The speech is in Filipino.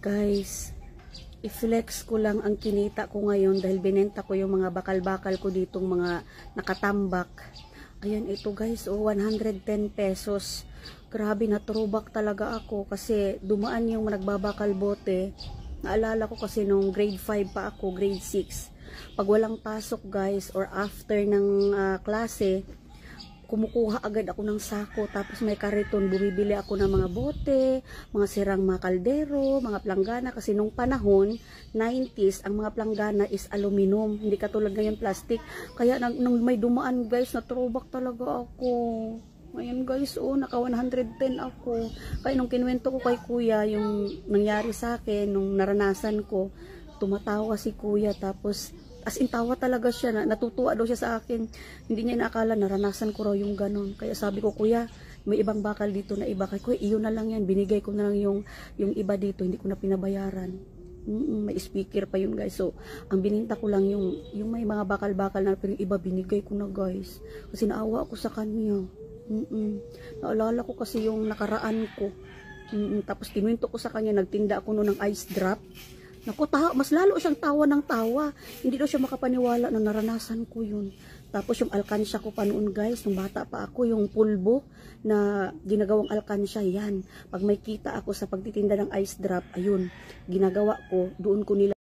Guys, i-flex ko lang ang kinita ko ngayon dahil binenta ko yung mga bakal-bakal ko ditong mga nakatambak. Ayan, ito guys, 110 pesos. Grabe, na throwback talaga ako kasi dumaan yung nagbabakal bote. Naalala ko kasi nung grade 5 pa ako, grade 6. Pag walang pasok guys or after ng klase, kumukuha agad ako ng sako, tapos may kariton, bumibili ako ng mga bote, mga sirang mga kaldero, mga planggana, kasi nung panahon 90s, ang mga planggana is aluminum, hindi katulad ngayon plastic. Kaya nung may dumaan guys, na throwback talaga ako. Ngayon guys, naka 110 ako. Kaya nung kinuwento ko kay kuya yung nangyari sa akin, nung naranasan ko, tumatawa si kuya, tapos as in tawa talaga siya, natutuwa daw siya sa akin. Hindi niya inaakala naranasan ko raw yung ganun. Kaya sabi ko, kuya, may ibang bakal dito na iba. Kaya kuya, iyon na lang yan, binigay ko na lang yung iba dito, hindi ko na pinabayaran. May speaker pa yun guys. So ang bininta ko lang yung may mga bakal-bakal na, pero yung iba binigay ko na guys, kasi naawa ako sa kanya. Naalala ko kasi yung nakaraan ko. Tapos kinuwento ko sa kanya, nagtinda ako noon ng ice drop. Naku, mas lalo siyang tawa ng tawa. Hindi daw siya makapaniwala na naranasan ko yun. Tapos yung alkansya ko pa noon guys, nung bata pa ako, yung pulbo na ginagawang alkansya, yan. Pag may kita ako sa pagtitinda ng ice drop, ayun, ginagawa ko, doon ko nila